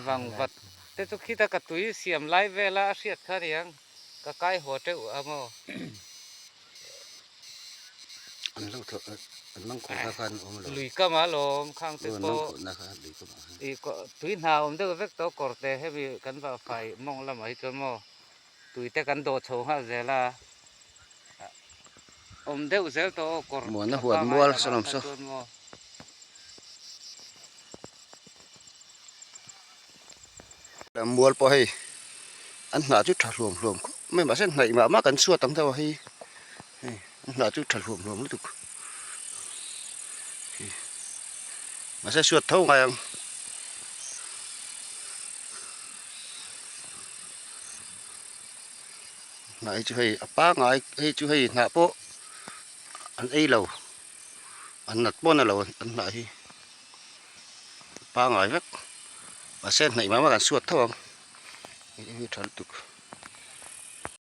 wang wat te tu kita ka tui siam lai vela siat khariang ka kai hote amo อันนั้นก็อันนั้นก็ราคาอมเลย lui ka ma lom khang te นั่น ko ก็ราคาดีก็มา i ko tui na de vek to korte hebi kan va fai mong la mai to mo tui te kan do chho ha zela de zel to kor หมอนหัวมัวสนมซะแต่มัวพอให้อันหนาจุดถล่มไม่มาเส้นไหนมากันชั่วตั้งแต่ว่าให้หนาจุดถล่มลูกมาเส้นชั่วเท่าไงไหนจะให้ป้าไงให้จะให้หน้าโป๊ะอันไอ้เราอันหนักป้อนเราอันไหนป้าไงนักมาเส้นไหนมากันชั่วเท่านี่ถลุก